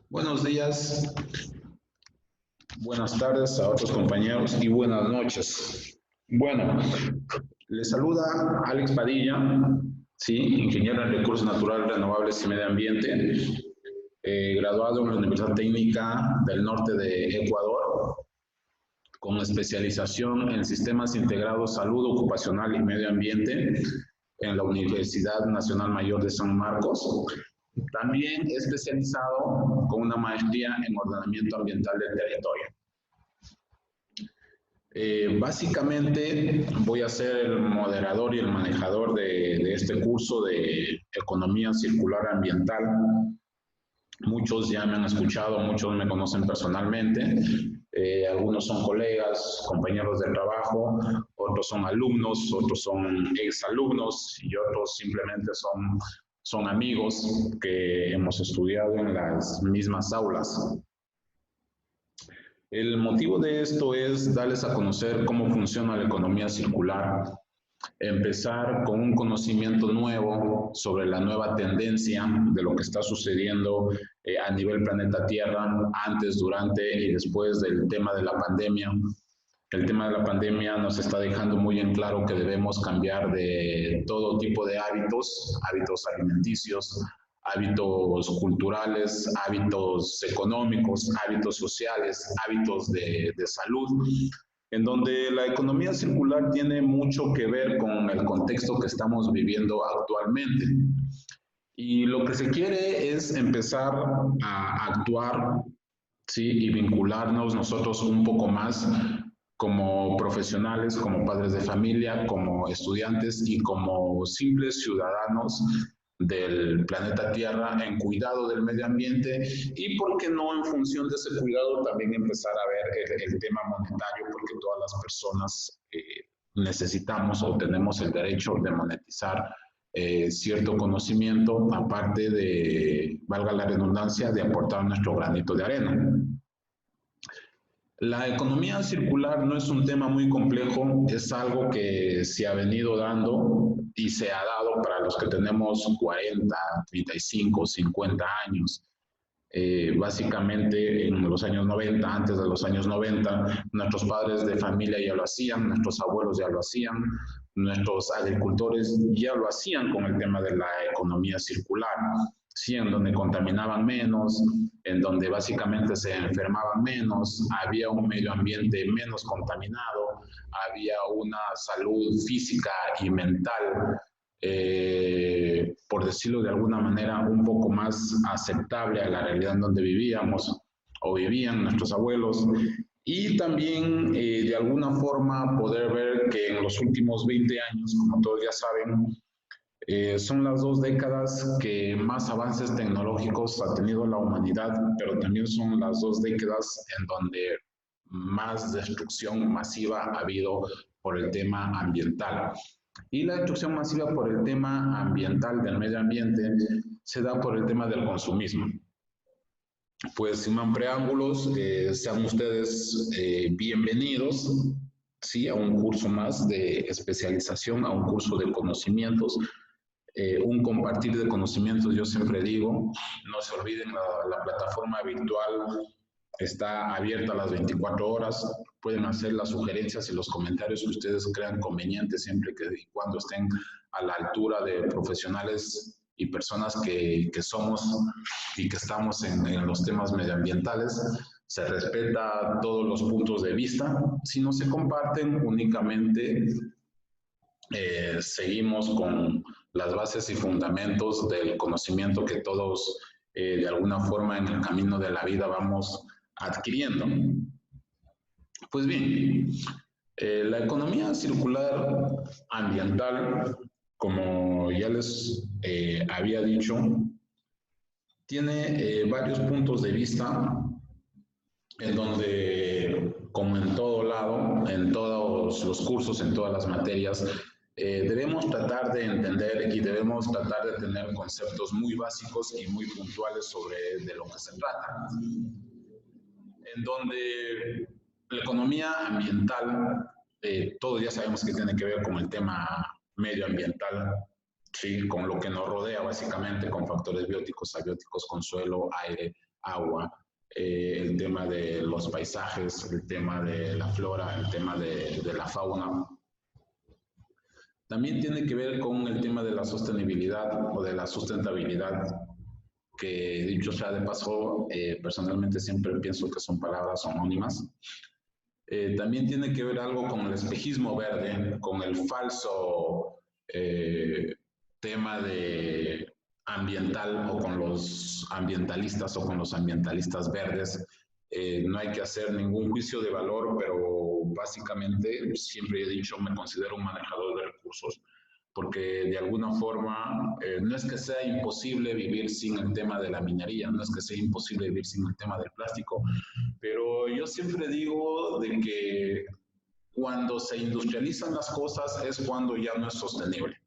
Buenos días, buenas tardes a otros compañeros y buenas noches. Bueno, les saluda Alex Padilla, sí, ingeniero en recursos naturales renovables y medio ambiente, graduado en la Universidad Técnica del Norte de Ecuador, con especialización en sistemas integrados salud ocupacional y medio ambiente en la Universidad Nacional Mayor de San Marcos. También especializado con una maestría en ordenamiento ambiental del territorio. Básicamente voy a ser el moderador y el manejador de este curso de Economía Circular Ambiental. Muchos ya me han escuchado, muchos me conocen personalmente. Algunos son colegas, compañeros de trabajo, otros son alumnos, otros son exalumnos y otros simplemente son amigos que hemos estudiado en las mismas aulas. El motivo de esto es darles a conocer cómo funciona la economía circular, empezar con un conocimiento nuevo sobre la nueva tendencia de lo que está sucediendo a nivel planeta Tierra antes, durante y después del tema de la pandemia. El tema de la pandemia nos está dejando muy en claro que debemos cambiar de todo tipo de hábitos, hábitos alimenticios, hábitos culturales, hábitos económicos, hábitos sociales, hábitos de salud, en donde la economía circular tiene mucho que ver con el contexto que estamos viviendo actualmente. Y lo que se quiere es empezar a actuar, ¿sí? Y vincularnos nosotros un poco más como profesionales, como padres de familia, como estudiantes y como simples ciudadanos del planeta Tierra en cuidado del medio ambiente y, por qué no, en función de ese cuidado también empezar a ver el tema monetario, porque todas las personas necesitamos o tenemos el derecho de monetizar cierto conocimiento, aparte de, valga la redundancia, de aportar nuestro granito de arena. La economía circular no es un tema muy complejo, es algo que se ha venido dando y se ha dado para los que tenemos 40, 35, 50 años. Básicamente en los años 90, antes de los años 90, nuestros padres de familia ya lo hacían, nuestros abuelos ya lo hacían, nuestros agricultores ya lo hacían con el tema de la economía circular, sí, en donde contaminaban menos, en donde básicamente se enfermaban menos, había un medio ambiente menos contaminado, había una salud física y mental, por decirlo de alguna manera, un poco más aceptable a la realidad en donde vivíamos o vivían nuestros abuelos. Y también, de alguna forma, poder ver que en los últimos 20 años, como todos ya saben, son las 2 décadas que más avances tecnológicos ha tenido la humanidad, pero también son las 2 décadas en donde más destrucción masiva ha habido por el tema ambiental. Y la destrucción masiva por el tema ambiental, del medio ambiente, se da por el tema del consumismo. Pues sin más preámbulos, sean ustedes bienvenidos, ¿sí?, a un curso más de especialización, a un curso de conocimientos, un compartir de conocimientos. Yo siempre digo, no se olviden, la plataforma virtual está abierta a las 24 horas, pueden hacer las sugerencias y los comentarios que ustedes crean convenientes, siempre y cuando estén a la altura de profesionales y personas que somos y que estamos en los temas medioambientales. Se respeta todos los puntos de vista. Si no se comparten, únicamente seguimos con las bases y fundamentos del conocimiento que todos de alguna forma en el camino de la vida vamos adquiriendo. Pues bien, la economía circular ambiental, como ya les había dicho, tiene varios puntos de vista en donde, como en todo lado, en todos los cursos, en todas las materias, debemos tratar de entender y debemos tratar de tener conceptos muy básicos y muy puntuales sobre de lo que se trata. En donde la economía ambiental, todos ya sabemos que tiene que ver con el tema medioambiental, ¿sí?, con lo que nos rodea básicamente, con factores bióticos, abióticos, con suelo, aire, agua, el tema de los paisajes, el tema de la flora, el tema de la fauna. También tiene que ver con el tema de la sostenibilidad o de la sustentabilidad, que dicho sea de paso, personalmente siempre pienso que son palabras homónimas. También tiene que ver algo con el espejismo verde, con el falso tema de ambiental o con los ambientalistas o con los ambientalistas verdes. No hay que hacer ningún juicio de valor, pero básicamente siempre he dicho, me considero un manejador de recursos, porque de alguna forma no es que sea imposible vivir sin el tema de la minería, no es que sea imposible vivir sin el tema del plástico, pero yo siempre digo de que cuando se industrializan las cosas es cuando ya no es sostenible.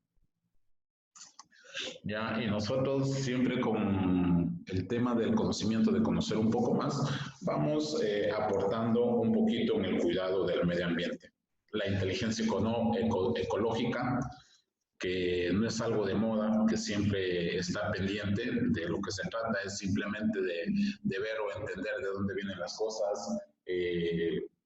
¿Ya? Y nosotros siempre con el tema del conocimiento, de conocer un poco más, vamos aportando un poquito en el cuidado del medio ambiente. La inteligencia ecológica, que no es algo de moda, que siempre está pendiente, de lo que se trata es simplemente de ver o entender de dónde vienen las cosas,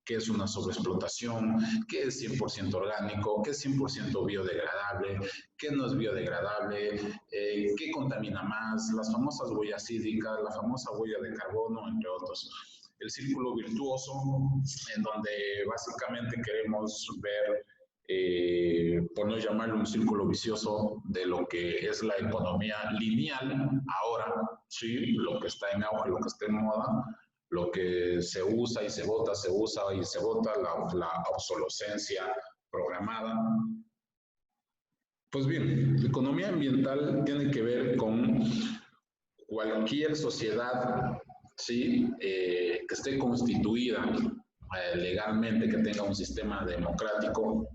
qué es una sobreexplotación, qué es 100% orgánico, qué es 100% biodegradable, qué no es biodegradable, qué contamina más, las famosas huellas hídricas, la famosa huella de carbono, entre otros. El círculo virtuoso, en donde básicamente queremos ver, por no llamarlo un círculo vicioso, de lo que es la economía lineal ahora, sí, lo que está en auge, lo que está en moda, lo que se usa y se vota, se usa y se vota, la obsolescencia programada. Pues bien, la economía ambiental tiene que ver con cualquier sociedad, ¿sí? Que esté constituida legalmente, que tenga un sistema democrático,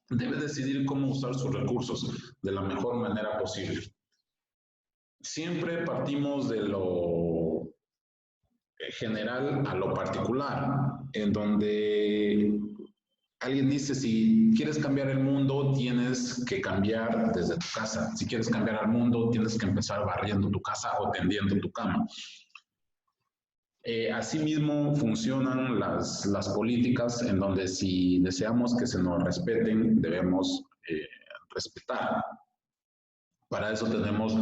debe decidir cómo usar sus recursos de la mejor manera posible. Siempre partimos de lo general a lo particular, en donde alguien dice, si quieres cambiar el mundo, tienes que cambiar desde tu casa. Si quieres cambiar al mundo, tienes que empezar barriendo tu casa o tendiendo tu cama. Asimismo funcionan las políticas, en donde si deseamos que se nos respeten, debemos respetar. Para eso tenemos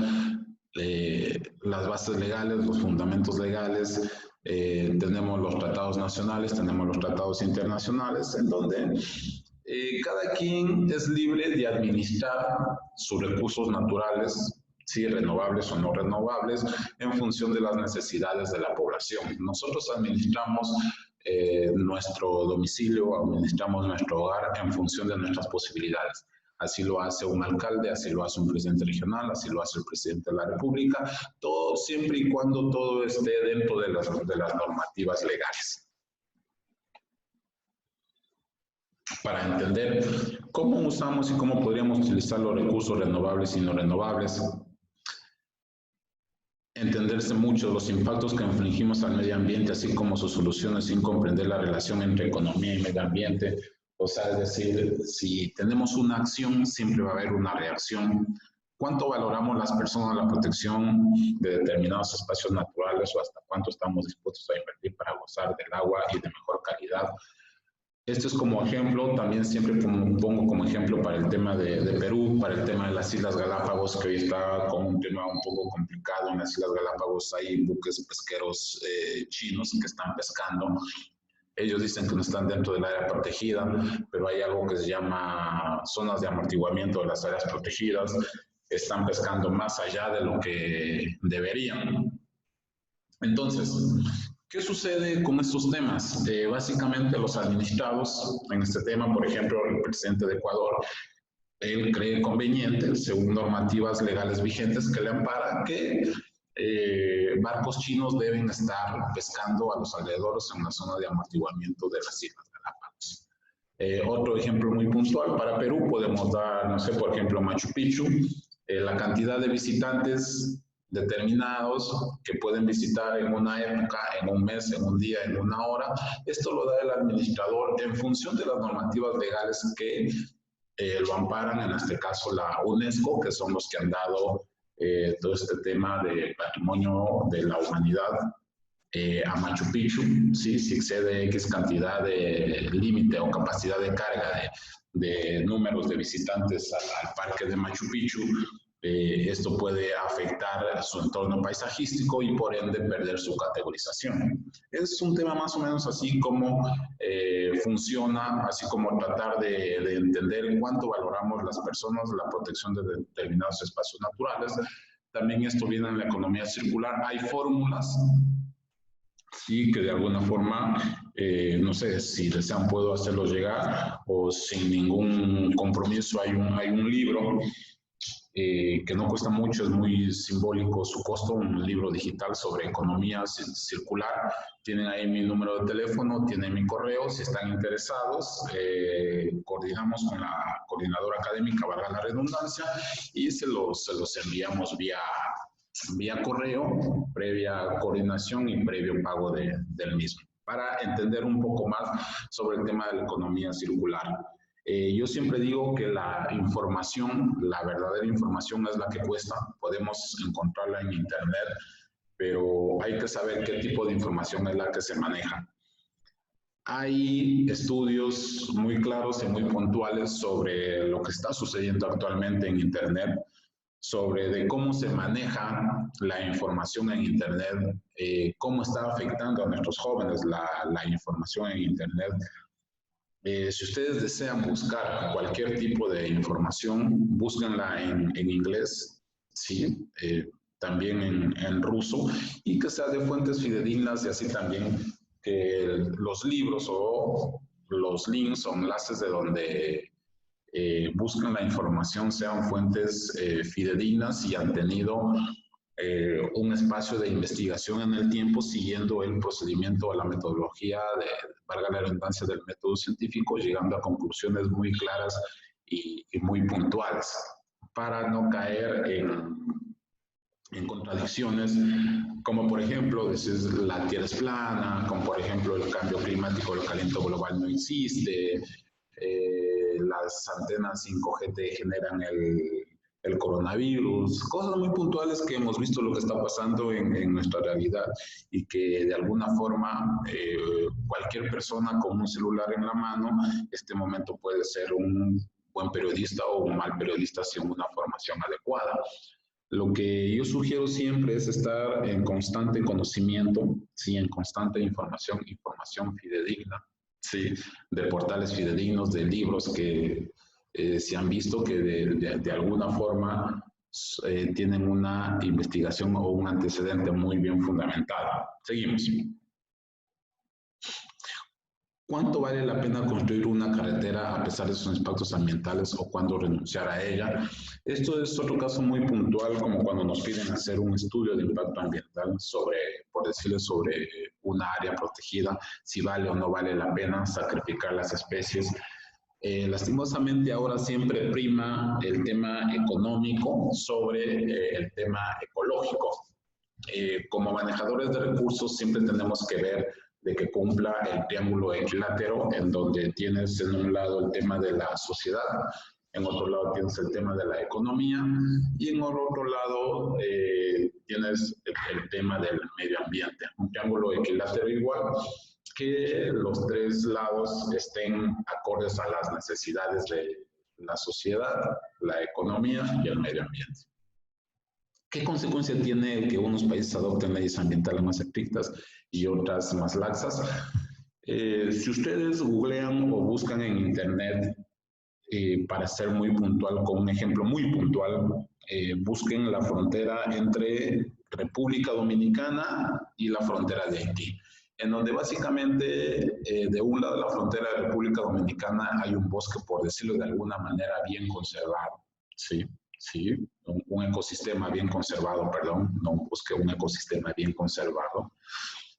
las bases legales, los fundamentos legales, tenemos los tratados nacionales, tenemos los tratados internacionales, en donde cada quien es libre de administrar sus recursos naturales, sí, renovables o no renovables, en función de las necesidades de la población. Nosotros administramos nuestro domicilio, administramos nuestro hogar en función de nuestras posibilidades. Así lo hace un alcalde, así lo hace un presidente regional, así lo hace el presidente de la República, todo siempre y cuando todo esté dentro de las normativas legales. Para entender cómo usamos y cómo podríamos utilizar los recursos renovables y no renovables, entenderse mucho los impactos que infligimos al medio ambiente, así como sus soluciones, sin comprender la relación entre economía y medio ambiente. O sea, es decir, si tenemos una acción, siempre va a haber una reacción. ¿Cuánto valoramos las personas la protección de determinados espacios naturales o hasta cuánto estamos dispuestos a invertir para gozar del agua y de mejor calidad? Esto es como ejemplo, también siempre pongo como ejemplo para el tema de Perú, para el tema de las Islas Galápagos, que hoy está con un tema un poco complicado. En las Islas Galápagos hay buques pesqueros chinos que están pescando. Ellos dicen que no están dentro del área protegida, pero hay algo que se llama zonas de amortiguamiento de las áreas protegidas. Están pescando más allá de lo que deberían. Entonces, ¿qué sucede con estos temas? Básicamente los administrados en este tema, por ejemplo, el presidente de Ecuador, él cree conveniente, según normativas legales vigentes que le amparan, que barcos chinos deben estar pescando a los alrededores en la zona de amortiguamiento de las Islas Galápagos. Otro ejemplo muy puntual para Perú, podemos dar, no sé, por ejemplo, Machu Picchu, la cantidad de visitantes determinados que pueden visitar en una época, en un mes, en un día, en una hora. Esto lo da el administrador en función de las normativas legales que lo amparan, en este caso la UNESCO, que son los que han dado todo este tema de patrimonio de la humanidad a Machu Picchu, ¿sí? Si excede X cantidad de límite o capacidad de carga de números de visitantes al parque de Machu Picchu, esto puede afectar su entorno paisajístico y por ende perder su categorización. Es un tema más o menos así como funciona, así como tratar de entender cuánto valoramos las personas la protección de determinados espacios naturales. También esto viene en la economía circular. Hay fórmulas, sí, que de alguna forma, no sé, si desean puedo hacerlo llegar o sin ningún compromiso. Hay un libro que no cuesta mucho, es muy simbólico su costo, un libro digital sobre economía circular. Tienen ahí mi número de teléfono, tienen mi correo, si están interesados, coordinamos con la coordinadora académica, valga la redundancia, y se los enviamos vía correo, previa coordinación y previo pago del mismo, para entender un poco más sobre el tema de la economía circular. Yo siempre digo que la información, la verdadera información es la que cuesta. Podemos encontrarla en internet, pero hay que saber qué tipo de información es la que se maneja. Hay estudios muy claros y muy puntuales sobre lo que está sucediendo actualmente en internet, sobre de cómo se maneja la información en internet, cómo está afectando a nuestros jóvenes la información en internet. Si ustedes desean buscar cualquier tipo de información, búsquenla en inglés, sí, también en ruso, y que sea de fuentes fidedignas, y así también que los libros o los links o enlaces de donde buscan la información sean fuentes fidedignas y han tenido un espacio de investigación en el tiempo siguiendo el procedimiento o la metodología valga la redundancia, del método científico, llegando a conclusiones muy claras y muy puntuales, para no caer en contradicciones, como por ejemplo, decir la Tierra es plana, como por ejemplo el cambio climático, el calentamiento global no existe, las antenas 5G te generan el coronavirus, cosas muy puntuales que hemos visto lo que está pasando en nuestra realidad y que de alguna forma cualquier persona con un celular en la mano, este momento puede ser un buen periodista o un mal periodista sin una formación adecuada. Lo que yo sugiero siempre es estar en constante conocimiento, sí, en constante información fidedigna, sí, de portales fidedignos, de libros que se han visto que de alguna forma tienen una investigación o un antecedente muy bien fundamentado. Seguimos. ¿Cuánto vale la pena construir una carretera a pesar de sus impactos ambientales o cuándo renunciar a ella? Esto es otro caso muy puntual, como cuando nos piden hacer un estudio de impacto ambiental sobre, por decirles, sobre una área protegida, si vale o no vale la pena sacrificar las especies. Lastimosamente ahora siempre prima el tema económico sobre el tema ecológico. Como manejadores de recursos siempre tenemos que ver de que cumpla el triángulo equilátero, en donde tienes en un lado el tema de la sociedad, en otro lado tienes el tema de la economía y en otro lado tienes el tema del medio ambiente. Un triángulo equilátero igual que los tres lados estén acordes a las necesidades de la sociedad, la economía y el medio ambiente. ¿Qué consecuencia tiene que unos países adopten leyes ambientales más estrictas y otras más laxas? Si ustedes googlean o buscan en internet, para ser muy puntual, con un ejemplo muy puntual, busquen la frontera entre República Dominicana y la frontera de Haití, en donde básicamente de un lado de la frontera de República Dominicana hay un bosque, por decirlo de alguna manera, bien conservado, ¿sí? Sí, un ecosistema bien conservado, perdón, no un bosque, un ecosistema bien conservado.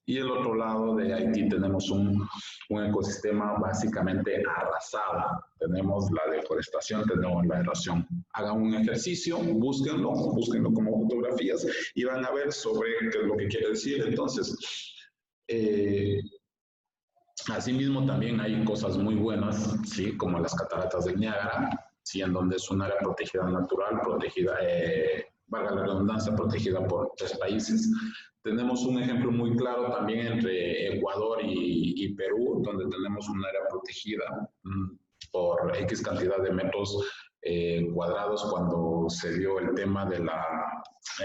Y el otro lado de Haití tenemos un ecosistema básicamente arrasado. Tenemos la deforestación, tenemos la erosión. Hagan un ejercicio, búsquenlo como fotografías y van a ver sobre qué es lo que quiere decir. Entonces, asimismo también hay cosas muy buenas, ¿sí? Como las cataratas del Niágara, ¿sí? En donde es un área protegida natural, protegida valga la redundancia, protegida por 3 países. Tenemos un ejemplo muy claro también entre Ecuador y Perú, donde tenemos un área protegida por X cantidad de metros cuadrados cuando se dio el tema de la,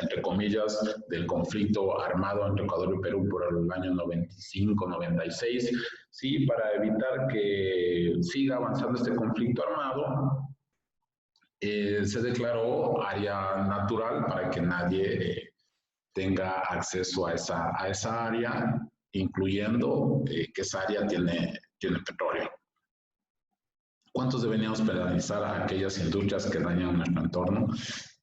entre comillas, del conflicto armado entre Ecuador y Perú por el año 95-96, sí, para evitar que siga avanzando este conflicto armado. Se declaró área natural para que nadie tenga acceso a esa área, incluyendo que esa área tiene petróleo. ¿Cuántos deberíamos penalizar a aquellas industrias que dañan nuestro entorno?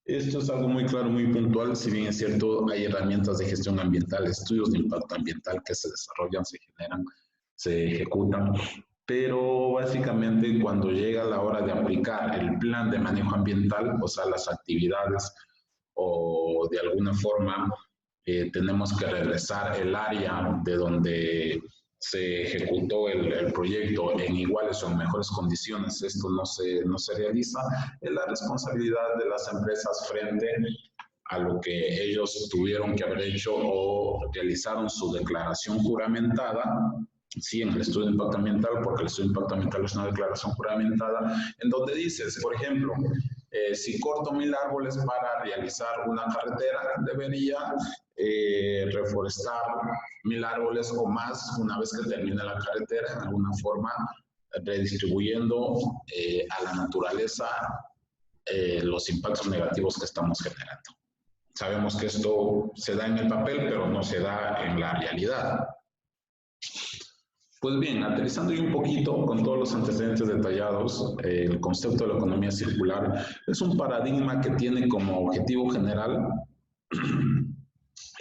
Esto es algo muy claro, muy puntual. Si bien es cierto, hay herramientas de gestión ambiental, estudios de impacto ambiental que se desarrollan, se generan, se ejecutan, pero básicamente cuando llega la hora de aplicar el plan de manejo ambiental, o sea, las actividades o de alguna forma tenemos que regresar el área de donde se ejecutó el proyecto en iguales o en mejores condiciones, esto no se realiza, es la responsabilidad de las empresas frente a lo que ellos tuvieron que haber hecho o realizaron su declaración juramentada, sí, en el estudio de impacto ambiental, porque el estudio de impacto ambiental es una declaración juramentada, en donde dices, por ejemplo, si corto 1000 árboles para realizar una carretera, debería reforestar 1000 árboles o más una vez que termine la carretera, de alguna forma redistribuyendo a la naturaleza los impactos negativos que estamos generando. Sabemos que esto se da en el papel, pero no se da en la realidad. Pues bien, aterrizando un poquito con todos los antecedentes detallados, el concepto de la economía circular es un paradigma que tiene como objetivo general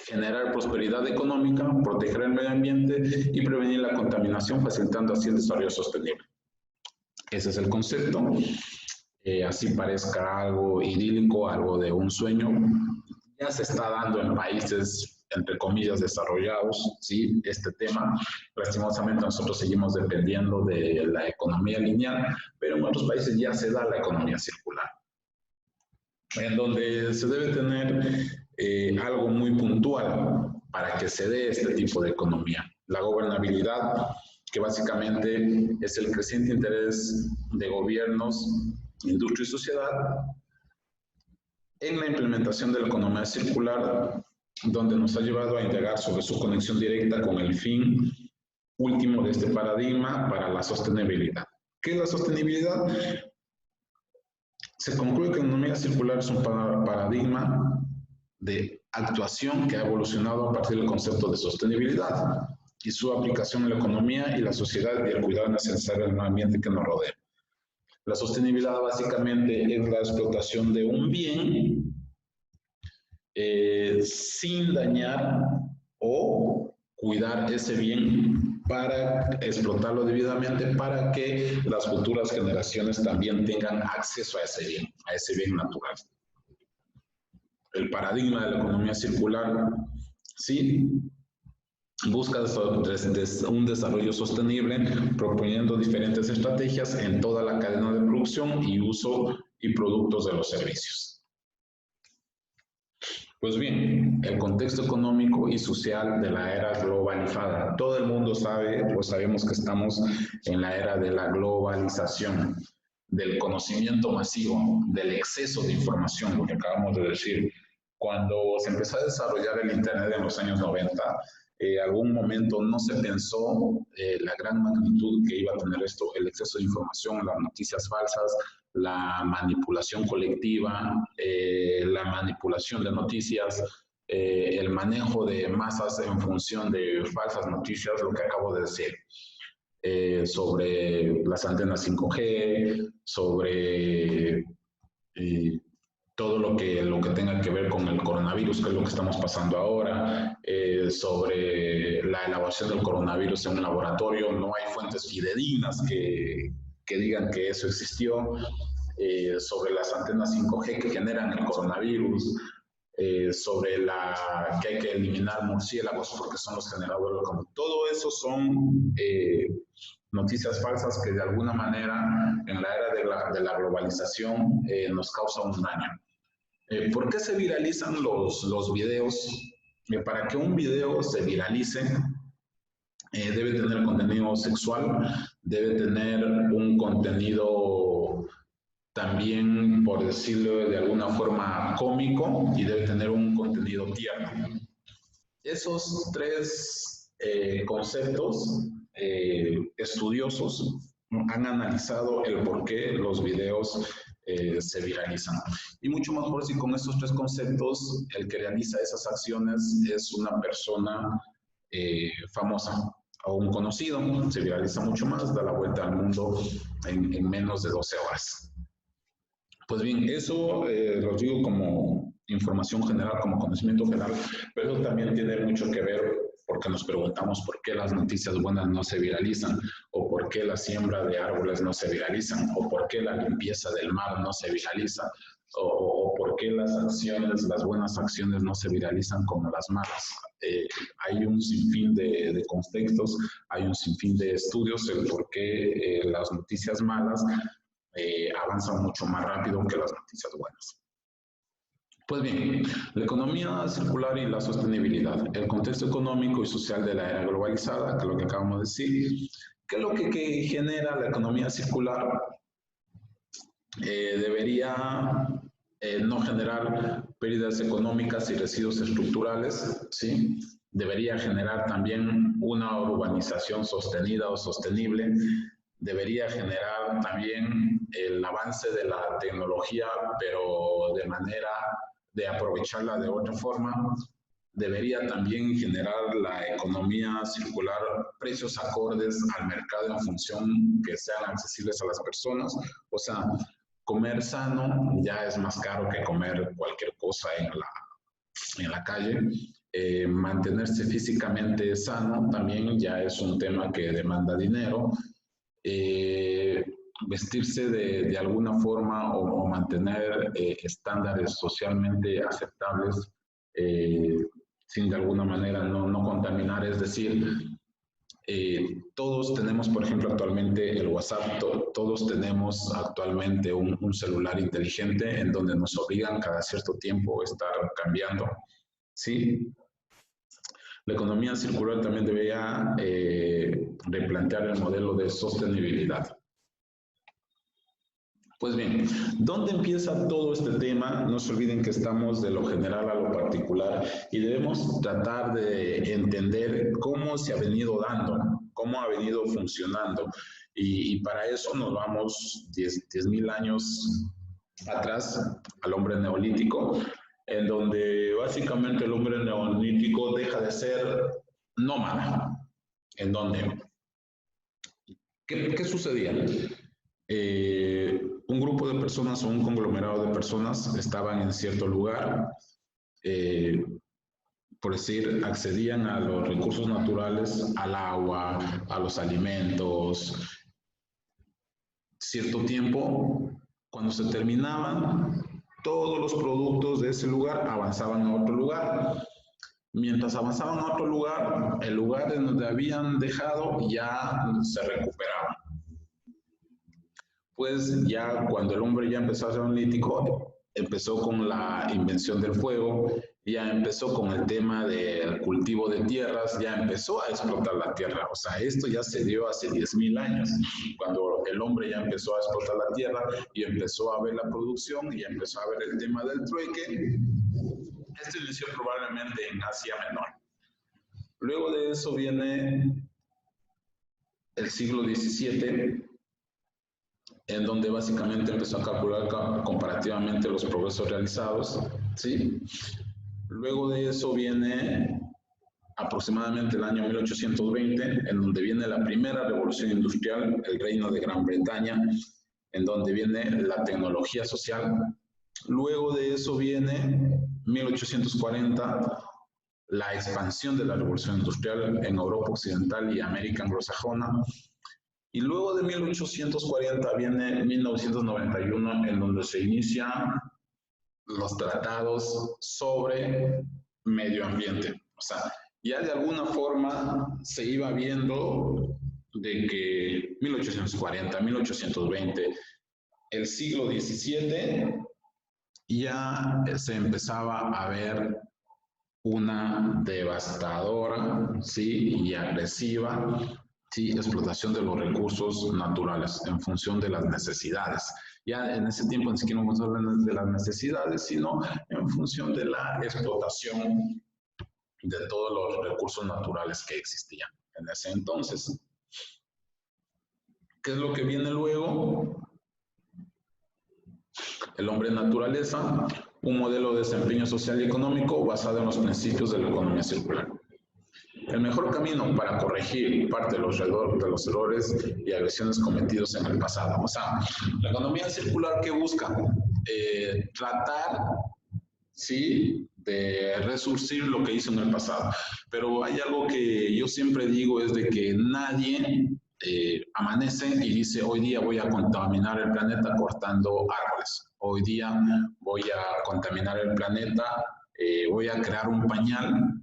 generar prosperidad económica, proteger el medio ambiente y prevenir la contaminación, facilitando así el desarrollo sostenible. Ese es el concepto. Así parezca algo idílico, algo de un sueño, ya se está dando en países entre comillas, desarrollados, ¿sí? Este tema. Lastimosamente nosotros seguimos dependiendo de la economía lineal, pero en otros países ya se da la economía circular, en donde se debe tener algo muy puntual para que se dé este tipo de economía. La gobernabilidad, que básicamente es el creciente interés de gobiernos, industria y sociedad en la implementación de la economía circular, donde nos ha llevado a indagar sobre su conexión directa con el fin último de este paradigma para la sostenibilidad. ¿Qué es la sostenibilidad? Se concluye que la economía circular es un paradigma de actuación que ha evolucionado a partir del concepto de sostenibilidad y su aplicación en la economía y la sociedad y el cuidado necesario del ambiente que nos rodea. La sostenibilidad básicamente es la explotación de un bien sin dañar o cuidar ese bien para explotarlo debidamente para que las futuras generaciones también tengan acceso a ese bien natural. El paradigma de la economía circular, sí, busca un desarrollo sostenible proponiendo diferentes estrategias en toda la cadena de producción y uso y productos de los servicios. Pues bien, el contexto económico y social de la era globalizada. Todo el mundo sabe, pues sabemos que estamos en la era de la globalización, del conocimiento masivo, del exceso de información, lo que acabamos de decir. Cuando se empezó a desarrollar el Internet en los años 90, algún momento no se pensó la gran magnitud que iba a tener esto, el exceso de información, las noticias falsas, la manipulación colectiva, la manipulación de noticias, el manejo de masas en función de falsas noticias, lo que acabo de decir, sobre las antenas 5G, sobre todo lo que tenga que ver con el coronavirus, que es lo que estamos pasando ahora, sobre la elaboración del coronavirus en un laboratorio. No hay fuentes fidedignas que digan que eso existió, sobre las antenas 5G que generan el coronavirus, sobre que hay que eliminar murciélagos porque son los generadores. Todo eso son noticias falsas que de alguna manera en la era de la globalización nos causan un daño. ¿Por qué se viralizan los videos? Para que un video se viralice, debe tener contenido sexual, debe tener un contenido también, por decirlo de alguna forma, cómico, y debe tener un contenido tierno. Esos tres conceptos estudiosos han analizado el por qué los videos se viralizan. Y mucho mejor si con estos tres conceptos el que realiza esas acciones es una persona famosa o un conocido. Se viraliza mucho más, da la vuelta al mundo en menos de 12 horas. Pues bien, eso lo digo como información general, como conocimiento general, pero también tiene mucho que ver porque nos preguntamos por qué las noticias buenas no se viralizan, o por qué la siembra de árboles no se viralizan, o por qué la limpieza del mar no se viraliza, o por qué las acciones, las buenas acciones no se viralizan como las malas. Hay un sinfín de contextos, hay un sinfín de estudios el por qué las noticias malas avanzan mucho más rápido que las noticias buenas. Pues bien, la economía circular y la sostenibilidad, el contexto económico y social de la era globalizada, que es lo que acabamos de decir. ¿Qué es lo que genera la economía circular? Debería no generar pérdidas económicas y residuos estructurales, ¿sí? Debería generar también una urbanización sostenida o sostenible. Debería generar también el avance de la tecnología, pero de manera de aprovecharla de otra forma. Debería también generar la economía circular precios acordes al mercado en función que sean accesibles a las personas. O sea, comer sano ya es más caro que comer cualquier cosa en la calle. Mantenerse físicamente sano también ya es un tema que demanda dinero. Vestirse de alguna forma o mantener estándares socialmente aceptables sin de alguna manera no contaminar, es decir, todos tenemos, por ejemplo, actualmente el WhatsApp, todos tenemos actualmente un celular inteligente en donde nos obligan cada cierto tiempo a estar cambiando, ¿sí? La economía circular también debería replantear el modelo de sostenibilidad. Pues bien, ¿dónde empieza todo este tema? No se olviden que estamos de lo general a lo particular y debemos tratar de entender cómo se ha venido dando, cómo ha venido funcionando. Y para eso nos vamos 10.000 años atrás al hombre neolítico, en donde básicamente el hombre neolítico deja de ser nómada. ¿En donde ¿Qué sucedía? Un grupo de personas o un conglomerado de personas estaban en cierto lugar, por decir, accedían a los recursos naturales, al agua, a los alimentos. Cierto tiempo, cuando se terminaban, todos los productos de ese lugar avanzaban a otro lugar. Mientras avanzaban a otro lugar, el lugar en donde habían dejado ya se recuperaba. Pues ya cuando el hombre ya empezó a ser neolítico, empezó con la invención del fuego, ya empezó con el tema del cultivo de tierras, ya empezó a explotar la tierra. O sea, esto ya se dio hace 10.000 años, cuando el hombre ya empezó a explotar la tierra y empezó a ver la producción y empezó a ver el tema del trueque. Esto inició probablemente en Asia Menor. Luego de eso viene el siglo XVII, en donde básicamente empezó a calcular comparativamente los progresos realizados, ¿sí? Luego de eso viene aproximadamente el año 1820, en donde viene la primera revolución industrial, el Reino de Gran Bretaña, en donde viene la tecnología social. Luego de eso viene 1840, la expansión de la revolución industrial en Europa Occidental y América anglosajona. Y luego de 1840 viene 1991, en donde se inician los tratados sobre medio ambiente. O sea, ya de alguna forma se iba viendo de que 1840, 1820, el siglo XVII ya se empezaba a ver una devastadora, ¿sí? Y agresiva, ¿sí? Explotación de los recursos naturales en función de las necesidades. Ya en ese tiempo ni siquiera vamos a hablar de las necesidades, sino en función de la explotación de todos los recursos naturales que existían en ese entonces. ¿Qué es lo que viene luego? El hombre naturaleza, un modelo de desempeño social y económico basado en los principios de la economía circular. El mejor camino para corregir parte de los errores y agresiones cometidos en el pasado. O sea, la economía circular, ¿qué busca? Tratar, ¿sí?, de resurcir lo que hizo en el pasado. Pero hay algo que yo siempre digo, es de que nadie amanece y dice, hoy día voy a contaminar el planeta cortando árboles. Hoy día voy a contaminar el planeta, voy a crear un pañal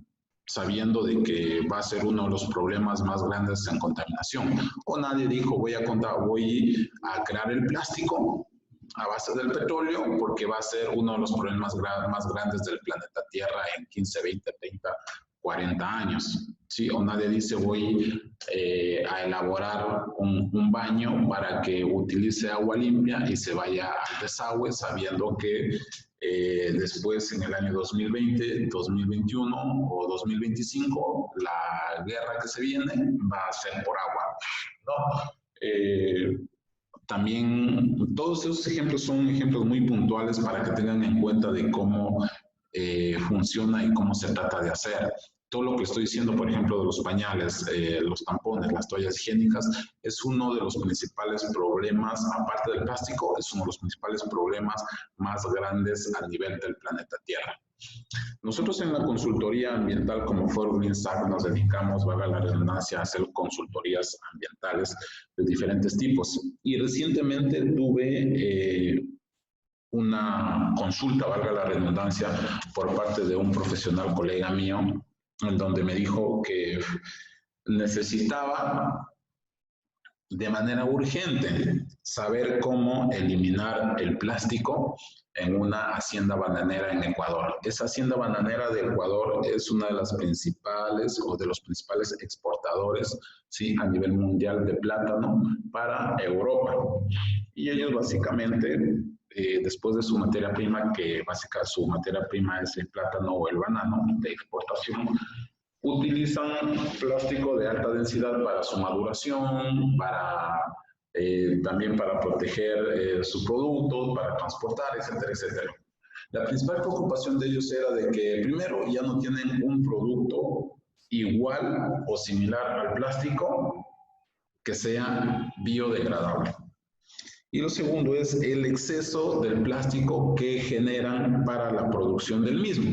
sabiendo de que va a ser uno de los problemas más grandes en contaminación. O nadie dijo, voy a crear el plástico a base del petróleo porque va a ser uno de los problemas más grandes del planeta Tierra en 15, 20, 30, 40 años. ¿Sí? O nadie dice, voy a elaborar un baño para que utilice agua limpia y se vaya al desagüe sabiendo que después en el año 2020, 2021 o 2025, la guerra que se viene va a ser por agua, ¿no? También todos esos ejemplos son ejemplos muy puntuales para que tengan en cuenta de cómo funciona y cómo se trata de hacer. Todo lo que estoy diciendo, por ejemplo, de los pañales, los tampones, las toallas higiénicas, es uno de los principales problemas, aparte del plástico, es uno de los principales problemas más grandes a nivel del planeta Tierra. Nosotros en la consultoría ambiental como Foro GreenSAC nos dedicamos, valga la redundancia, a hacer consultorías ambientales de diferentes tipos. Y recientemente tuve una consulta, valga la redundancia, por parte de un profesional colega mío, en donde me dijo que necesitaba de manera urgente saber cómo eliminar el plástico en una hacienda bananera en Ecuador. Esa hacienda bananera de Ecuador es una de las principales o de los principales exportadores, ¿sí?, a nivel mundial de plátano para Europa. Y ellos básicamente, después de su materia prima, que básicamente su materia prima es el plátano o el banano de exportación, utilizan plástico de alta densidad para su maduración, también para proteger su producto, para transportar, etcétera, etcétera. La principal preocupación de ellos era de que, primero, ya no tienen un producto igual o similar al plástico que sea biodegradable. Y lo segundo es el exceso del plástico que generan para la producción del mismo.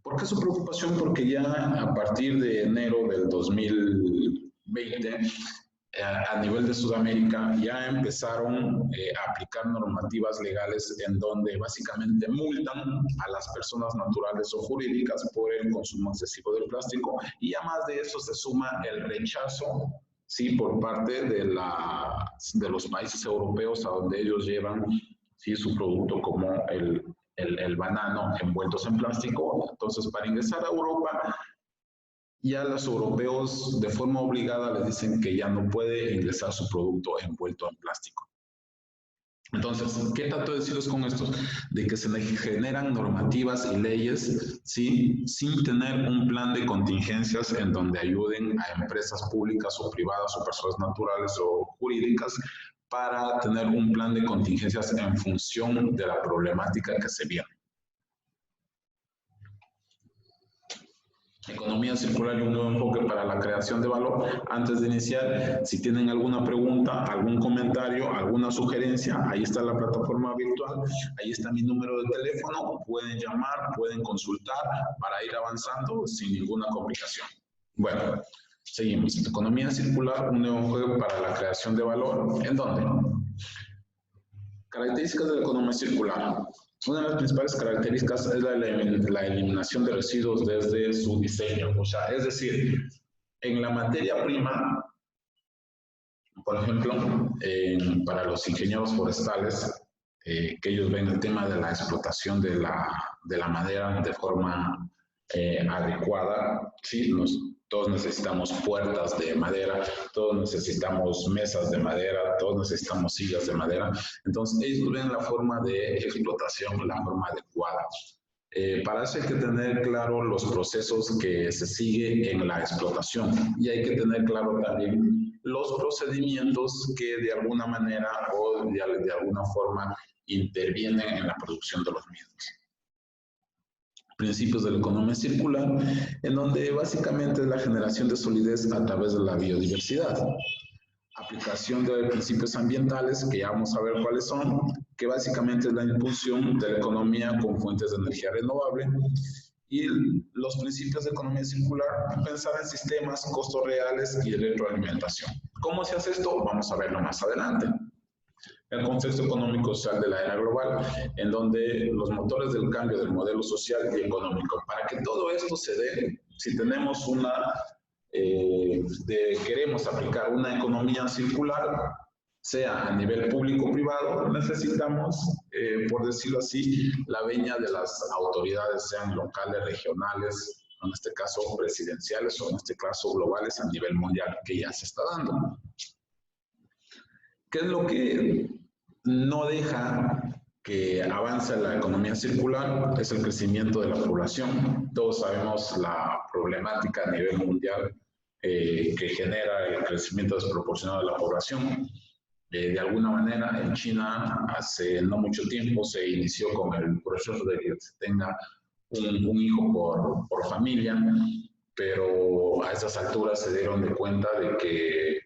¿Por qué su preocupación? Porque ya a partir de enero del 2020, a nivel de Sudamérica, ya empezaron a aplicar normativas legales en donde básicamente multan a las personas naturales o jurídicas por el consumo excesivo del plástico, y además de eso se suma el rechazo, sí, por parte de los países europeos a donde ellos llevan, sí, su producto como el banano envueltos en plástico. Entonces, para ingresar a Europa, ya los europeos de forma obligada les dicen que ya no puede ingresar su producto envuelto en plástico. Entonces, ¿qué trato de decirles con esto? De que se generan normativas y leyes, ¿sí?, sin tener un plan de contingencias en donde ayuden a empresas públicas o privadas o personas naturales o jurídicas para tener un plan de contingencias en función de la problemática que se viene. Economía circular y un nuevo enfoque para la creación de valor. Antes de iniciar, si tienen alguna pregunta, algún comentario, alguna sugerencia, ahí está la plataforma virtual, ahí está mi número de teléfono, pueden llamar, pueden consultar para ir avanzando sin ninguna complicación. Bueno, seguimos. Economía circular, un nuevo enfoque para la creación de valor. ¿En dónde? Características de la economía circular. Una de las principales características es la eliminación de residuos desde su diseño. O sea, es decir, en la materia prima, por ejemplo, para los ingenieros forestales, que ellos ven el tema de la explotación de la madera de forma adecuada. Sí, todos necesitamos puertas de madera, todos necesitamos mesas de madera, todos necesitamos sillas de madera. Entonces, ellos ven la forma de explotación, la forma adecuada. Para eso hay que tener claro los procesos que se siguen en la explotación y hay que tener claro también los procedimientos que de alguna manera o de alguna forma intervienen en la producción de los mismos. Principios de la economía circular, en donde básicamente es la generación de solidez a través de la biodiversidad. Aplicación de principios ambientales, que ya vamos a ver cuáles son, que básicamente es la impulsión de la economía con fuentes de energía renovable. Y los principios de economía circular, pensar en sistemas, costos reales y retroalimentación. ¿Cómo se hace esto? Vamos a verlo más adelante. El contexto económico social de la era global, en donde los motores del cambio del modelo social y económico. Para que todo esto se dé, si tenemos queremos aplicar una economía circular, sea a nivel público-privado, necesitamos, por decirlo así, la venia de las autoridades, sean locales, regionales, en este caso presidenciales o en este caso globales a nivel mundial, que ya se está dando. ¿Qué es lo que no deja que avance la economía circular? Es el crecimiento de la población. Todos sabemos la problemática a nivel mundial que genera el crecimiento desproporcionado de la población. De alguna manera, en China, hace no mucho tiempo, se inició con el proceso de que se tenga un hijo por familia, pero a esas alturas se dieron de cuenta de que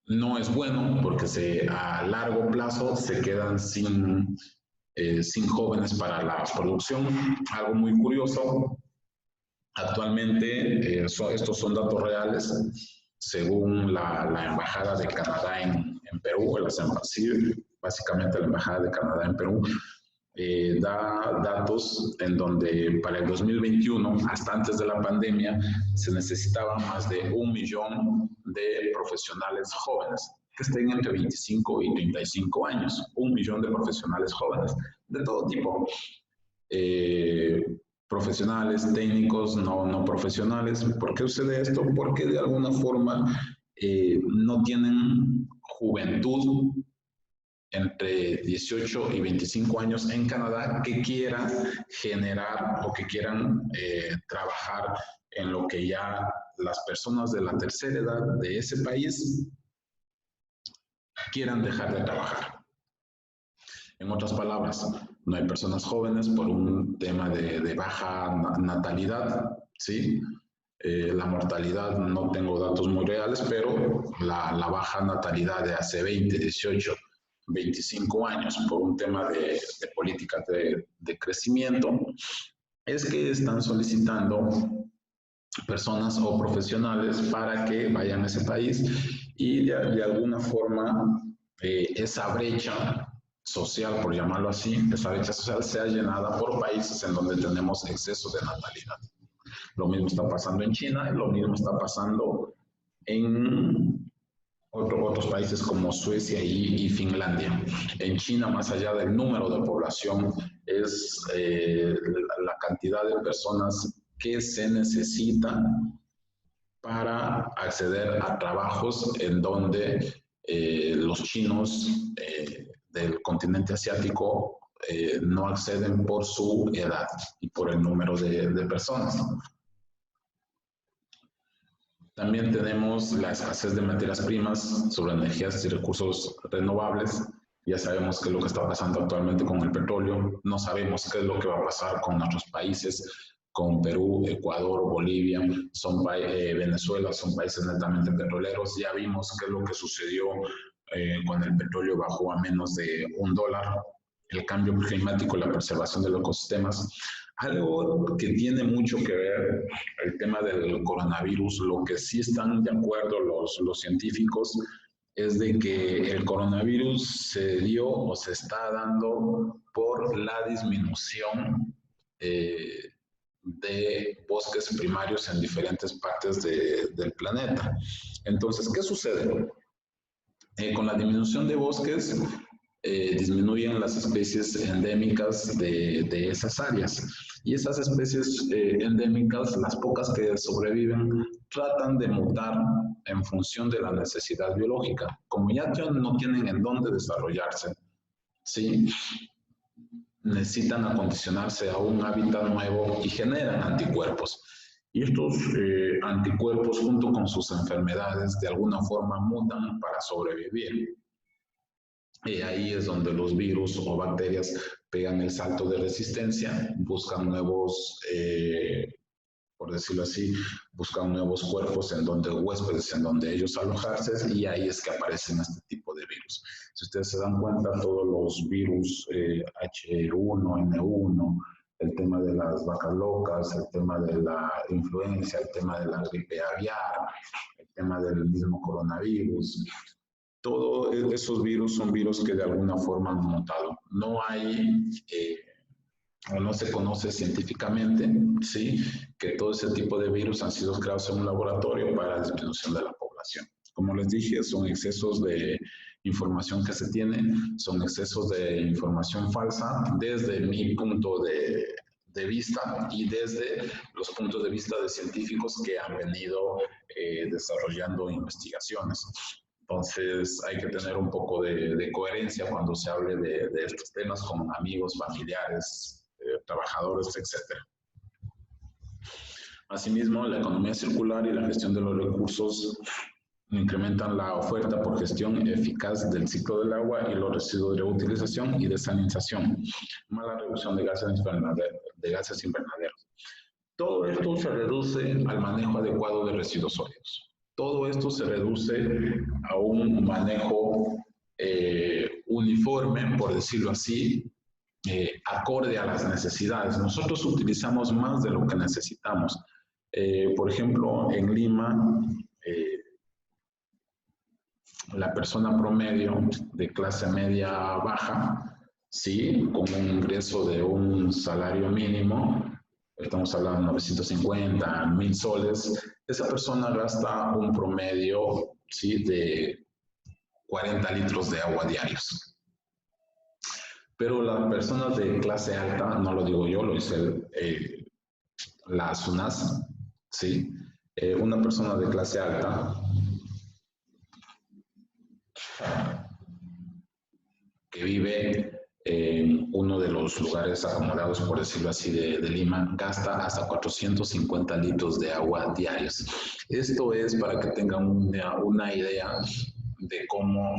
no es bueno porque a largo plazo se quedan sin jóvenes para la producción. Algo muy curioso, actualmente, estos son datos reales, según la Embajada de Canadá en Perú, básicamente la Embajada de Canadá en Perú, da datos en donde para el 2021, hasta antes de la pandemia, se necesitaban más de 1 millón de profesionales jóvenes que estén entre 25 y 35 años. 1 millón de profesionales jóvenes, de todo tipo. Profesionales, técnicos, no profesionales. ¿Por qué sucede esto? Porque de alguna forma no tienen juventud entre 18 y 25 años en Canadá que quieran generar o que quieran trabajar en lo que ya las personas de la tercera edad de ese país quieran dejar de trabajar. En otras palabras, no hay personas jóvenes por un tema de baja natalidad, ¿sí? La mortalidad, no tengo datos muy reales, pero la baja natalidad de hace 20, 18, 25 años por un tema de políticas de crecimiento, es que están solicitando personas o profesionales para que vayan a ese país y de alguna forma esa brecha social, por llamarlo así, esa brecha social sea llenada por países en donde tenemos exceso de natalidad. Lo mismo está pasando en China, lo mismo está pasando en otros países como Suecia y Finlandia. En China, más allá del número de población, es la cantidad de personas que se necesitan para acceder a trabajos en donde los chinos del continente asiático no acceden por su edad y por el número de personas. También tenemos la escasez de materias primas sobre energías y recursos renovables. Ya sabemos qué es lo que está pasando actualmente con el petróleo. No sabemos qué es lo que va a pasar con nuestros países, con Perú, Ecuador, Bolivia, Venezuela, son países netamente petroleros. Ya vimos qué es lo que sucedió cuando el petróleo bajó a menos de $1. El cambio climático y la preservación de los ecosistemas. Algo que tiene mucho que ver el tema del coronavirus, lo que sí están de acuerdo los científicos, es de que el coronavirus se dio o se está dando por la disminución de bosques primarios en diferentes partes del planeta. Entonces, ¿qué sucede? Con la disminución de bosques, disminuyen las especies endémicas de esas áreas. Y esas especies endémicas, las pocas que sobreviven, tratan de mutar en función de la necesidad biológica. Como ya no tienen en dónde desarrollarse, ¿sí? Necesitan acondicionarse a un hábitat nuevo y generan anticuerpos. Y estos anticuerpos, junto con sus enfermedades, de alguna forma mutan para sobrevivir. Y ahí es donde los virus o bacterias pegan el salto de resistencia, buscan nuevos, por decirlo así, buscan nuevos cuerpos en donde huéspedes, en donde ellos alojarse, y ahí es que aparecen este tipo de virus. Si ustedes se dan cuenta, todos los virus H1N1, el tema de las vacas locas, el tema de la influenza, el tema de la gripe aviar, el tema del mismo coronavirus, todos esos virus son virus que de alguna forma han mutado. No hay, o no se conoce científicamente, ¿sí?, que todo ese tipo de virus han sido creados en un laboratorio para la disminución de la población. Como les dije, son excesos de información que se tiene, son excesos de información falsa desde mi punto de vista y desde los puntos de vista de científicos que han venido desarrollando investigaciones. Entonces hay que tener un poco de coherencia cuando se hable de estos temas con amigos, familiares, trabajadores, etc. Asimismo, la economía circular y la gestión de los recursos incrementan la oferta por gestión eficaz del ciclo del agua y los residuos de reutilización y desalinización, más la reducción de gases invernaderos. Todo esto se reduce al manejo adecuado de residuos sólidos. Todo esto se reduce a un manejo uniforme, por decirlo así, acorde a las necesidades. Nosotros utilizamos más de lo que necesitamos. Por ejemplo, en Lima, la persona promedio de clase media baja, ¿sí?, con un ingreso de un salario mínimo, estamos hablando de 950, 1000 soles, esa persona gasta un promedio, ¿sí?, de 40 litros de agua diarios. Pero las personas de clase alta, no lo digo yo, lo dice la SUNAS, ¿sí? Una persona de clase alta que vive en uno de los lugares acomodados, por decirlo así, de Lima, gasta hasta 450 litros de agua diarios. Esto es para que tengan una idea de cómo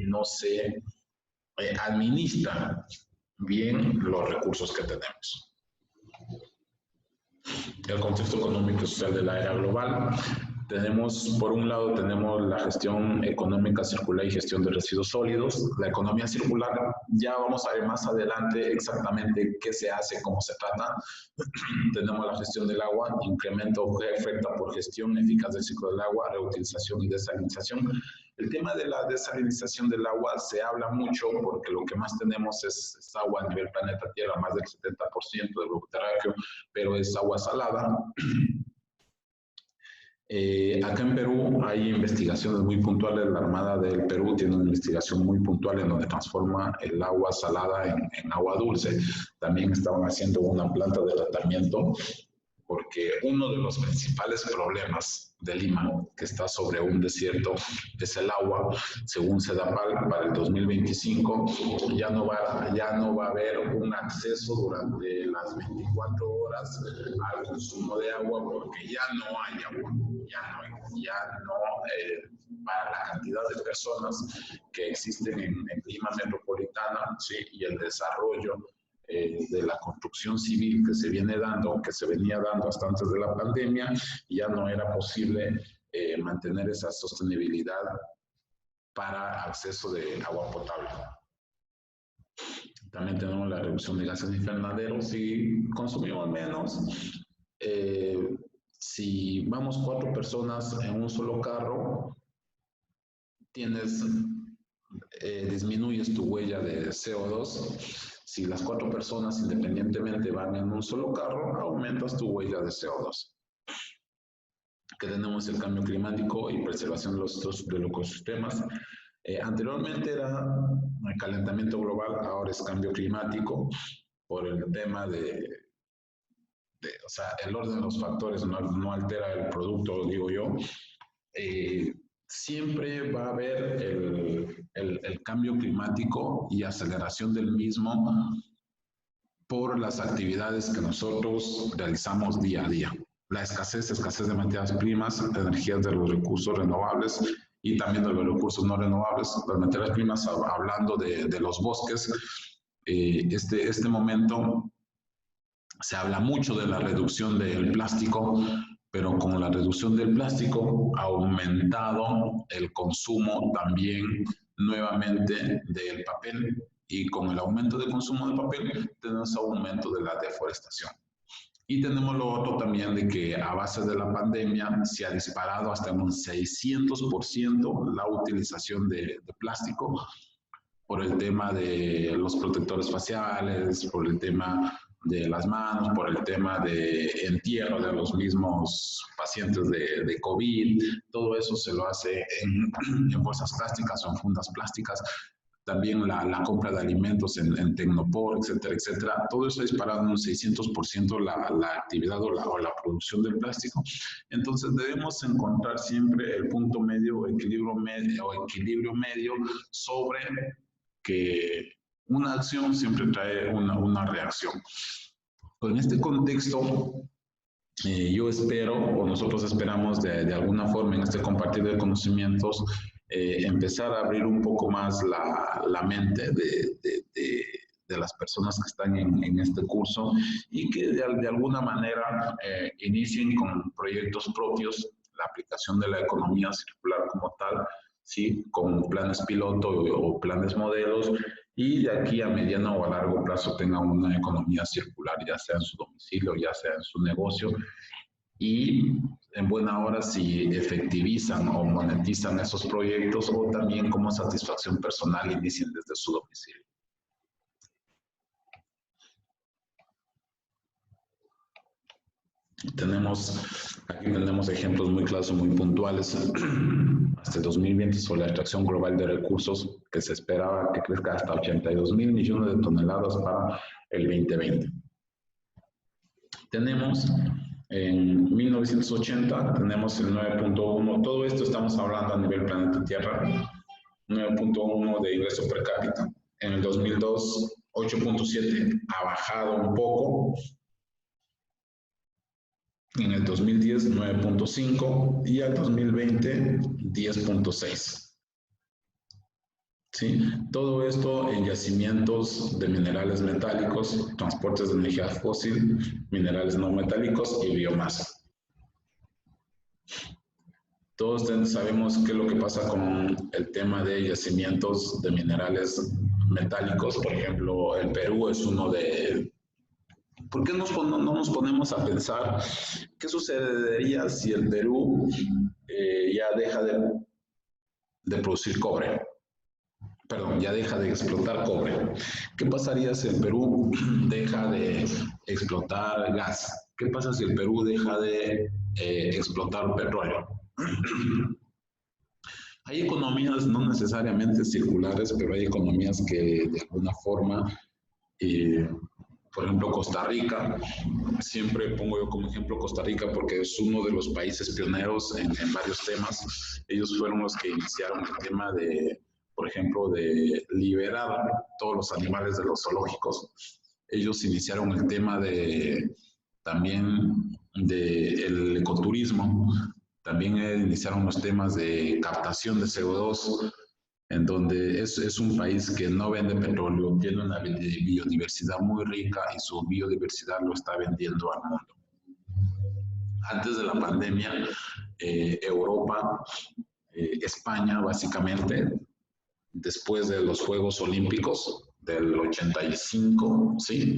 no se administran bien los recursos que tenemos. El contexto económico y social de la era global. Tenemos, por un lado, tenemos la gestión económica circular y gestión de residuos sólidos. La economía circular, ya vamos a ver más adelante exactamente qué se hace, cómo se trata. Tenemos la gestión del agua, incremento oferta por gestión eficaz del ciclo del agua, reutilización y desalinización. El tema de la desalinización del agua se habla mucho porque lo que más tenemos es agua a nivel planeta Tierra, más del 70% del globo terráqueo, pero es agua salada. Acá en Perú hay investigaciones muy puntuales. La Armada del Perú tiene una investigación muy puntual en donde transforma el agua salada en agua dulce. También estaban haciendo una planta de tratamiento porque uno de los principales problemas de Lima, que está sobre un desierto, es el agua. Según CEDAPAL, para el 2025 ya no va a haber un acceso durante las 24 horas al consumo de agua porque ya no hay agua, para la cantidad de personas que existen en Lima metropolitana, ¿sí?, y el desarrollo de la construcción civil que se viene dando, que se venía dando hasta antes de la pandemia, ya no era posible mantener esa sostenibilidad para acceso de agua potable. También tenemos la reducción de gases invernaderos. Si consumimos menos, si vamos 4 personas en un solo carro, disminuyes tu huella de CO2. Si las 4 personas independientemente van en un solo carro, aumentas tu huella de CO2. Que tenemos el cambio climático y preservación de los ecosistemas. Anteriormente era el calentamiento global, ahora es cambio climático por el tema o sea, el orden de los factores no altera el producto, digo yo. Siempre va a haber el cambio climático y aceleración del mismo por las actividades que nosotros realizamos día a día. La escasez de materias primas, de energías de los recursos renovables y también de los recursos no renovables. Las materias primas, hablando de los bosques, este momento se habla mucho de la reducción del plástico, pero con la reducción del plástico ha aumentado el consumo también nuevamente del papel, y con el aumento del consumo de papel tenemos aumento de la deforestación. Y tenemos lo otro también de que a base de la pandemia se ha disparado hasta un 600% la utilización de plástico por el tema de los protectores faciales, por el tema de las manos, por el tema de entierro de los mismos pacientes de COVID. Todo eso se lo hace en bolsas plásticas o en fundas plásticas. También la compra de alimentos en Tecnopor, etcétera, etcétera. Todo eso ha disparado en un 600% la actividad o la producción del plástico. Entonces debemos encontrar siempre el punto medio, equilibrio medio sobre que una acción siempre trae una reacción. En este contexto, yo espero, o nosotros esperamos de alguna forma en este compartir de conocimientos, empezar a abrir un poco más la mente de las personas que están en este curso, y que de alguna manera inicien con proyectos propios, la aplicación de la economía circular como tal, ¿sí? Con planes piloto o planes modelos, y de aquí a mediano o a largo plazo tengan una economía circular, ya sea en su domicilio, ya sea en su negocio, y en buena hora si efectivizan o monetizan esos proyectos, o también como satisfacción personal inicien desde su domicilio. Aquí tenemos ejemplos muy claros, muy puntuales. Hasta el 2020, sobre la extracción global de recursos, que se esperaba que crezca hasta 82.000 millones de toneladas para el 2020. Tenemos en 1980, tenemos el 9.1, todo esto estamos hablando a nivel planeta Tierra, 9.1 de ingreso per cápita. En el 2002, 8.7, ha bajado un poco. En el 2010, 9.5, y al 2020, 10.6. ¿Sí? Todo esto en yacimientos de minerales metálicos, transportes de energía fósil, minerales no metálicos y biomasa. Todos sabemos qué es lo que pasa con el tema de yacimientos de minerales metálicos. Por ejemplo, el Perú es uno de... ¿Por qué no nos ponemos a pensar qué sucedería si el Perú ya deja de producir cobre? Perdón, ya deja de explotar cobre. ¿Qué pasaría si el Perú deja de explotar gas? ¿Qué pasa si el Perú deja de explotar petróleo? Hay economías no necesariamente circulares, pero hay economías que de alguna forma, por ejemplo, Costa Rica, siempre pongo yo como ejemplo Costa Rica porque es uno de los países pioneros en varios temas. Ellos fueron los que iniciaron el tema de, por ejemplo, de liberar todos los animales de los zoológicos. Ellos iniciaron el tema también del ecoturismo. También iniciaron los temas de captación de CO2, en donde es un país que no vende petróleo, tiene una biodiversidad muy rica y su biodiversidad lo está vendiendo al mundo. Antes de la pandemia, Europa, España básicamente, después de los Juegos Olímpicos del 85, ¿sí?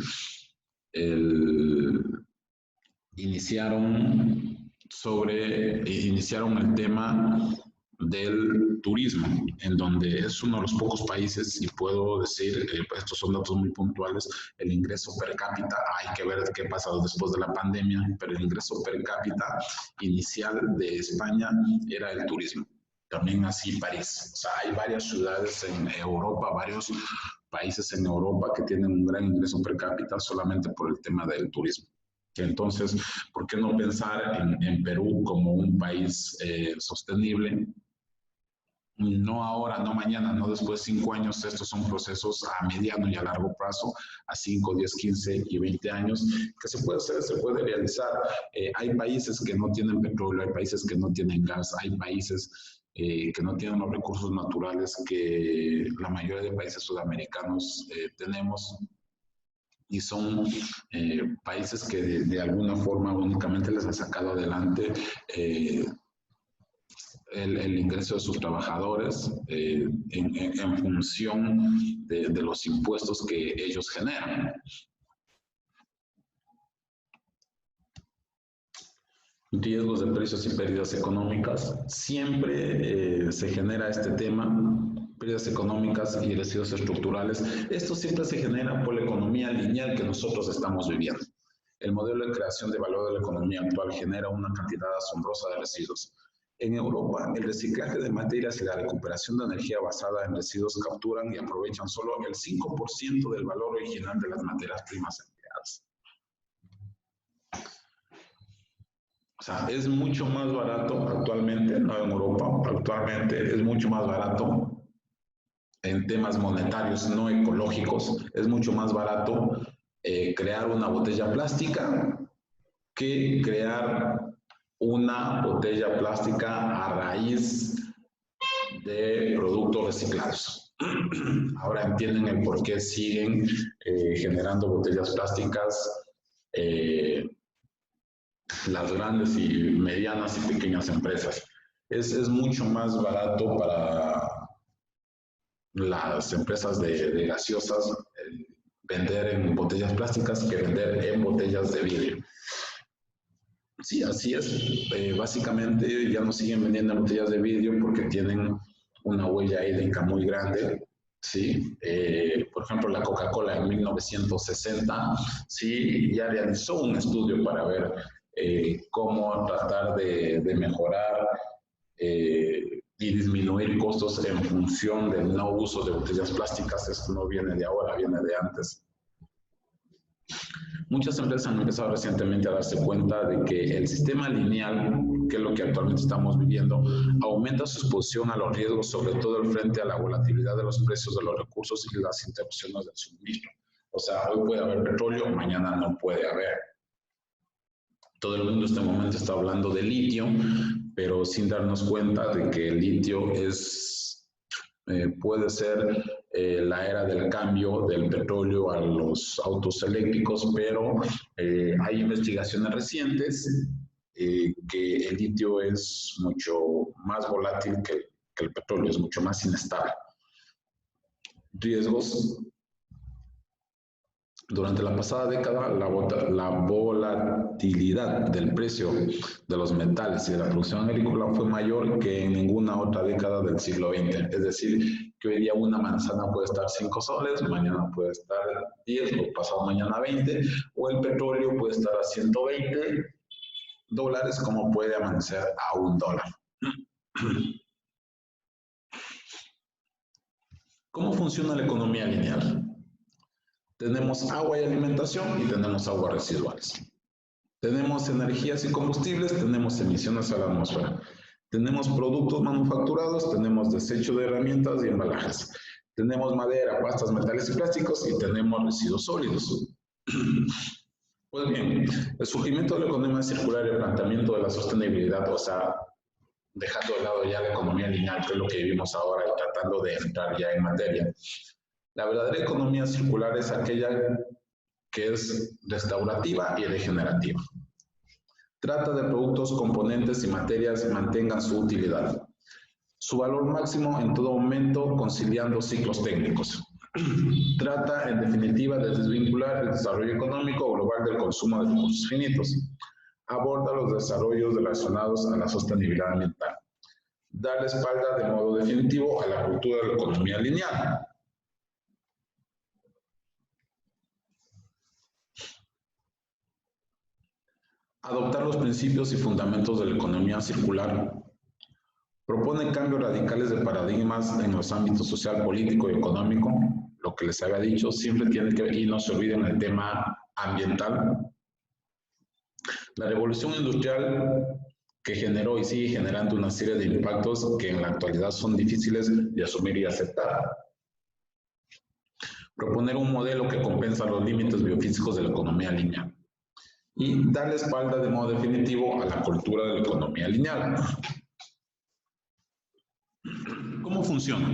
Iniciaron el tema del turismo, en donde es uno de los pocos países, y puedo decir, estos son datos muy puntuales, el ingreso per cápita, hay que ver qué pasa después de la pandemia, pero el ingreso per cápita inicial de España era el turismo. también así París. O sea, hay varias ciudades en Europa, varios países en Europa que tienen un gran ingreso per cápita solamente por el tema del turismo. Entonces, ¿por qué no pensar en Perú como un país sostenible? No ahora, no mañana, no después de 5 años. Estos son procesos a mediano y a largo plazo, a 5, 10, 15 y 20 años, que se puede hacer, se puede realizar. Hay países que no tienen petróleo, hay países que no tienen gas, hay países que no tienen los recursos naturales que la mayoría de países sudamericanos tenemos. Y son países que de alguna forma únicamente les ha sacado adelante el ingreso de sus trabajadores en función de los impuestos que ellos generan. Riesgos de precios y pérdidas económicas. Siempre se genera este tema, pérdidas económicas y residuos estructurales. Esto siempre se genera por la economía lineal que nosotros estamos viviendo. El modelo de creación de valor de la economía actual genera una cantidad asombrosa de residuos. En Europa, el reciclaje de materias y la recuperación de energía basada en residuos capturan y aprovechan solo el 5% del valor original de las materias primas empleadas. O sea, es mucho más barato actualmente, no en Europa, actualmente es mucho más barato en temas monetarios, no ecológicos, es mucho más barato crear una botella plástica que crear una botella plástica a raíz de productos reciclados. Ahora entienden el por qué siguen generando botellas plásticas las grandes y medianas y pequeñas empresas. Es mucho más barato para las empresas de gaseosas vender en botellas plásticas que vender en botellas de vidrio. Sí, así es. Básicamente ya no siguen vendiendo en botellas de vidrio porque tienen una huella hídrica muy grande. Sí, por ejemplo, la Coca-Cola en 1960 sí ya realizó un estudio para ver cómo tratar de mejorar y disminuir costos en función del no uso de botellas plásticas. Esto no viene de ahora, viene de antes. Muchas empresas han empezado recientemente a darse cuenta de que el sistema lineal, que es lo que actualmente estamos viviendo, aumenta su exposición a los riesgos, sobre todo el frente a la volatilidad de los precios de los recursos y las interrupciones del suministro. O sea, hoy puede haber petróleo, mañana no puede haber. Todo el mundo en este momento está hablando de litio, pero sin darnos cuenta de que el litio puede ser la era del cambio del petróleo a los autos eléctricos, pero hay investigaciones recientes que el litio es mucho más volátil que el petróleo, es mucho más inestable. Riesgos. Durante la pasada década, la volatilidad del precio de los metales y de la producción agrícola fue mayor que en ninguna otra década del siglo XX. Es decir, que hoy día una manzana puede estar 5 soles, mañana puede estar 10, o pasado mañana 20, o el petróleo puede estar a 120 dólares, como puede amanecer a $1. ¿Cómo funciona la economía lineal? Tenemos agua y alimentación y tenemos aguas residuales. Tenemos energías y combustibles, tenemos emisiones a la atmósfera. Tenemos productos manufacturados, tenemos desecho de herramientas y embalajes. Tenemos madera, pastas, metales y plásticos y tenemos residuos sólidos. Pues bien, el surgimiento de la economía circular y el planteamiento de la sostenibilidad, o sea, dejando de lado ya la economía lineal, que es lo que vivimos ahora, y tratando de entrar ya en materia. La verdadera economía circular es aquella que es restaurativa y regenerativa. Trata de productos, componentes y materias que mantengan su utilidad. Su valor máximo en todo momento conciliando ciclos técnicos. Trata, en definitiva, de desvincular el desarrollo económico global del consumo de recursos finitos. Aborda los desarrollos relacionados a la sostenibilidad ambiental. Da la espalda de modo definitivo a la cultura de la economía lineal. Adoptar los principios y fundamentos de la economía circular Propone cambios radicales de paradigmas en los ámbitos social, político y económico. Lo que les había dicho, siempre tiene que ver, y no se olviden el tema ambiental. La revolución industrial que generó y sigue generando una serie de impactos que en la actualidad son difíciles de asumir y aceptar. Proponer un modelo que compensa los límites biofísicos de la economía lineal. Y darle espalda de modo definitivo a la cultura de la economía lineal. ¿Cómo funciona?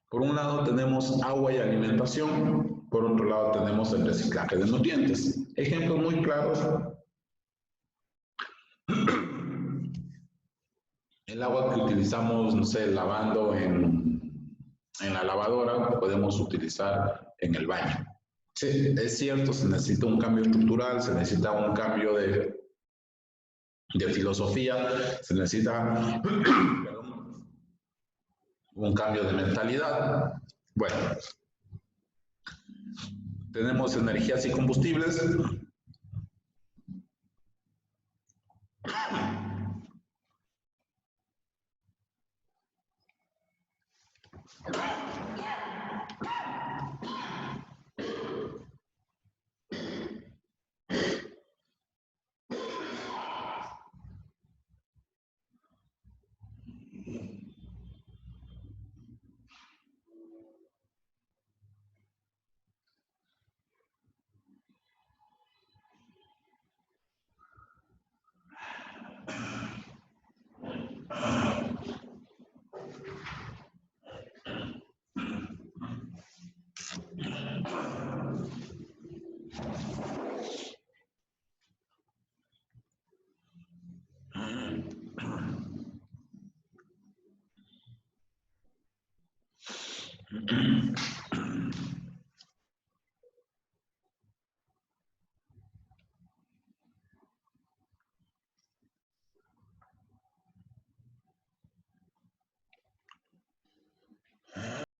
Por un lado tenemos agua y alimentación, por otro lado tenemos el reciclaje de nutrientes. Ejemplos muy claros. El agua que utilizamos, no sé, lavando en la lavadora, podemos utilizar en el baño. Sí, es cierto, se necesita un cambio estructural, se necesita un cambio de filosofía, se necesita un cambio de mentalidad. Bueno, tenemos energías y combustibles.